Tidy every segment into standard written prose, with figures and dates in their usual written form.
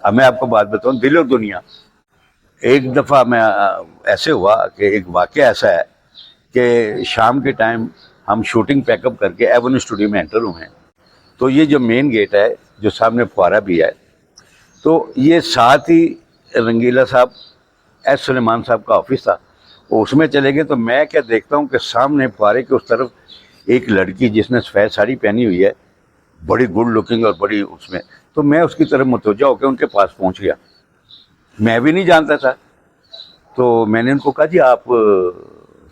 अब मैं आपको बात बताऊं, दिल और दुनिया, एक दफ़ा मैं ऐसे हुआ कि एक वाक़या ऐसा है कि शाम के टाइम हम शूटिंग पैकअप करके एवेन्यू स्टूडियो में एंटर हुए हैं। तो ये जो मेन गेट है, जो सामने फुहारा भी है, तो ये साथ ही रंगीला साहब, एस सुलेमान साहब का ऑफिस था। उसमें चले गए तो मैं क्या देखता हूँ कि सामने फुहारे के उस तरफ एक लड़की जिसने सफ़ेद साड़ी पहनी हुई है, बड़ी गुड लुकिंग और बड़ी उसमें, तो मैं उसकी तरफ मुतवज्जा होकर उनके पास पहुँच गया। मैं भी नहीं जानता था, तो मैंने उनको कहा जी आप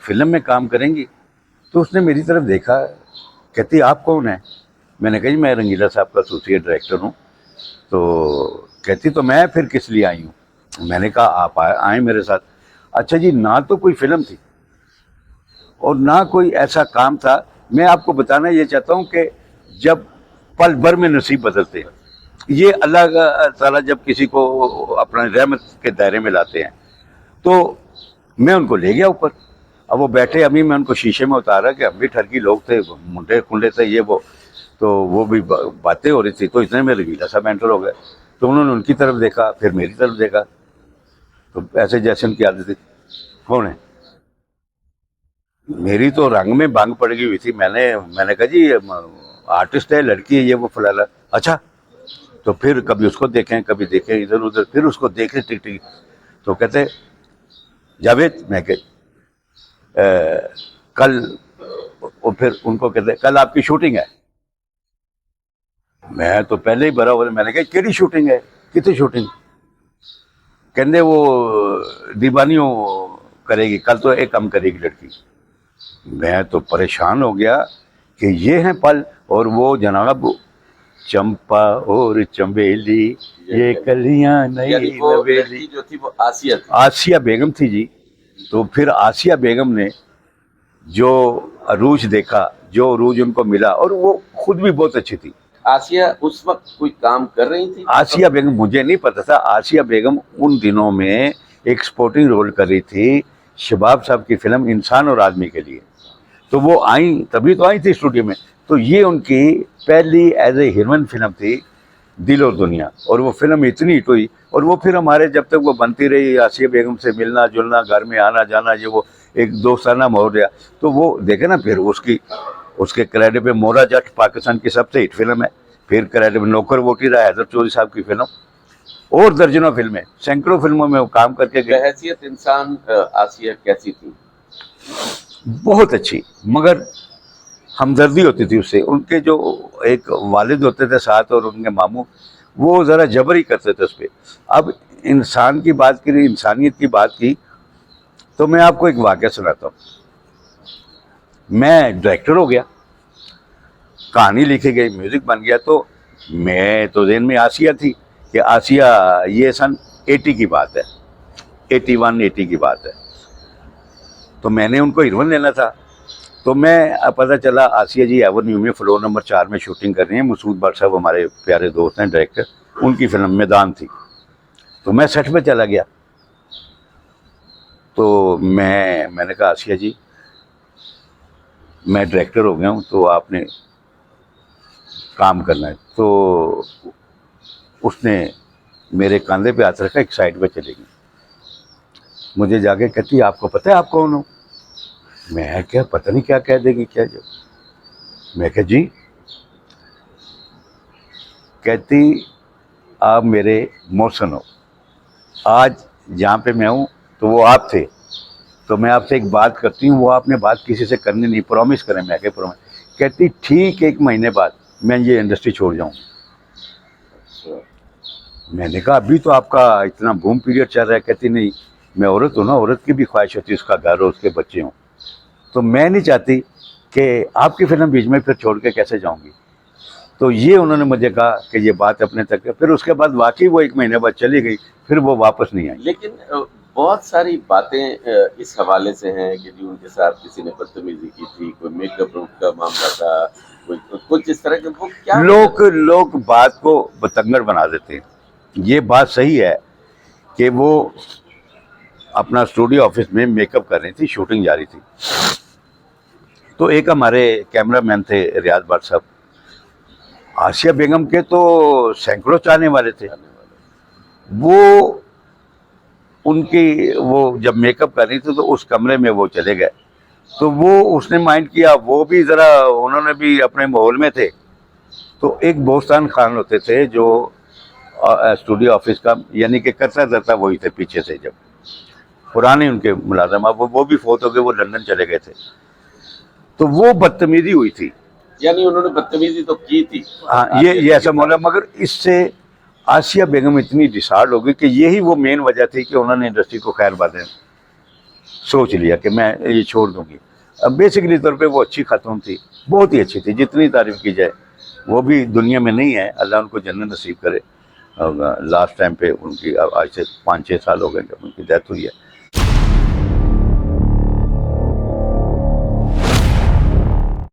फिल्म में काम करेंगी? तो उसने मेरी तरफ देखा, कहती आप कौन है? मैंने कहा जी मैं रंगीला साहब का एसोसिएट डायरेक्टर हूँ। तो कहती तो मैं फिर किस लिए आई हूँ? मैंने कहा आप आए मेरे साथ। अच्छा जी, ना तो कोई फिल्म थी और ना कोई ऐसा काम था। मैं आपको बताना ये चाहता हूँ कि जब पल भर में नसीब बदलते हैं, ये अल्लाह ताला जब किसी को अपना रहमत के दायरे में लाते हैं, तो मैं उनको ले गया ऊपर। अब वो बैठे, अभी मैं उनको शीशे में उतारा कि हम भी ठरकी लोग थे, मुंडे कुंडे थे ये वो, तो वो भी बातें हो रही थी। तो इतने में रंगीला साहब एंटर हो गए, तो उन्होंने उनकी तरफ देखा, फिर मेरी तरफ देखा, तो ऐसे जैसे उनकी आदत थी, कौन है? मेरी तो रंग में भंग पड़ गई हुई थी। मैंने कहा जी आर्टिस्ट है, लड़की है, ये वो फलाना। अच्छा, तो फिर कभी उसको देखें, कभी देखें इधर उधर, फिर उसको देखे टिक टिक। तो कहते जावेद, मैं कह कल, और फिर उनको कहते कल आपकी शूटिंग है। मैं तो पहले ही भरा हुआ, मैंने कहा केड़ी शूटिंग है, कितनी शूटिंग? कहते वो दीवानियों करेगी, कल तो एक कम करेगी लड़की। मैं तो परेशान हो गया कि ये हैं पल। और वो जनाब चंपा और चंबेली, ये कलियां नई नवेली, जो थी वो आसिया थी। आसिया बेगम थी जी। तो फिर आसिया बेगम ने जो अरूज देखा, जो अरूज उनको मिला, और वो खुद भी बहुत अच्छी थी। आसिया उस वक्त कोई काम कर रही थी? आसिया बेगम, मुझे नहीं पता था, आसिया बेगम उन दिनों में एक सपोर्टिंग रोल कर रही थी शबाब साहब की फिल्म इंसान और आदमी के लिए। तो वो आई, तभी तो आई थी स्टूडियो में। तो ये उनकी पहली एज ए हीरोइन फिल्म थी, दिल और दुनिया। और वो फिल्म इतनी हिट हुई, और वो फिर हमारे जब तक वो बनती रही, आसिया बेगम से मिलना जुलना, घर में आना जाना, ये वो एक दोस्ताना माहौल रहा। तो वो देखे ना, फिर उसके क्रेडिट पे मोरा जट पाकिस्तान की सबसे हिट फिल्म है। फिर क्रेडिट पे नौकर वोटी रहा हैदर चौधरी साहब की फिल्म, और दर्जनों फिल्में, सैकड़ों फिल्मों में वो काम करके गए। बहैसियत इंसान आसिया कैसी थी? बहुत अच्छी, मगर हमदर्दी होती थी उससे। उनके जो एक वालिद होते थे साथ, और उनके मामू, वो ज़रा जबर ही करते थे उस पर। अब इंसान की बात की, इंसानियत की बात की, तो मैं आपको एक वाक़या सुनाता हूँ। मैं डायरेक्टर हो गया, कहानी लिखी गई, म्यूज़िक बन गया, तो मैं तो ज़हन में आसिया थी कि आसिया, ये सन 80 की बात है, 81 80 की बात है। तो मैंने उनको हीरोइन लेना था। तो मैं पता चला आसिया जी एवेन्यू में फ्लोर नंबर 4 में शूटिंग कर रही हैं। मसूद भट्ट साहब हमारे प्यारे दोस्त हैं डायरेक्टर, उनकी फिल्म मैदान थी। तो मैं सेट पे चला गया। तो मैंने कहा आसिया जी मैं डायरेक्टर हो गया हूँ, तो आपने काम करना है। तो उसने मेरे कंधे पे हाथ रखा, एक साइड पे चली गई। मुझे जाके कहती आपको पता है आप कौन हो? मैं क्या, पता नहीं क्या कह देगी क्या जो। मैं कहा जी। कहती आप मेरे मौसन हो, आज जहाँ पे मैं हूँ तो वो आप थे, तो मैं आपसे एक बात करती हूँ, वो आपने बात किसी से करनी नहीं, प्रॉमिस करें। मैं क्या प्रॉमिस? कहती ठीक 1 महीने बाद मैं ये इंडस्ट्री छोड़ जाऊँ। मैंने कहा अभी तो आपका इतना बूम पीरियड चल रहा है। कहती नहीं, मैं औरत हूँ ना, औरत की भी ख्वाहिश होती है उसका घर हो, उसके बच्चे हों, तो मैं नहीं चाहती कि आपकी फिल्म बीच में फिर छोड़ के कैसे जाऊँगी। तो ये उन्होंने मुझे कहा कि ये बात अपने तक है। फिर उसके बाद वाकई वो 1 महीने बाद चली गई, फिर वो वापस नहीं आई। लेकिन बहुत सारी बातें इस हवाले से हैं कि जी उनके साथ किसी ने बदतमीजी की थी, कोई मेकअप रूम का मामला था, कोई कुछ इस तरह के। वो क्या लोग बात को बतंगड़ बना देते हैं। ये बात सही है कि वो अपना स्टूडियो ऑफिस में मेकअप कर रही थी, शूटिंग जारी थी। तो एक हमारे कैमरामैन थे रियाज भट्ट साहब, आसिया बेगम के तो सैकड़ों चाहने वाले थे। वो उनकी वो जब मेकअप कर रही थी तो उस कमरे में वो चले गए, तो वो उसने माइंड किया, वो भी ज़रा उन्होंने भी अपने माहौल में थे। तो एक बोस्तान खान होते थे जो स्टूडियो ऑफिस का, यानी कि करता धरता वही थे पीछे से, जब पुराने उनके मुलाजम, अब वो भी फोत हो गए, वो लंदन चले गए थे। तो वो बदतमीजी हुई थी। यानी उन्होंने बदतमीजी तो की थी। हाँ, ये ऐसा बोला, मगर इससे आसिया बेगम इतनी डिसार्ड हो गई कि यही वो मेन वजह थी कि उन्होंने इंडस्ट्री को खैर बातें सोच लिया कि मैं ये छोड़ दूंगी। अब बेसिकली तौर पे वो अच्छी खातून थी, बहुत ही अच्छी थी, जितनी तारीफ की जाए। वो भी दुनिया में नहीं है, अल्लाह उनको जन्नत नसीब करे। लास्ट टाइम पे उनकी आज से 5-6 साल हो गए जब उनकी डेथ हुई है।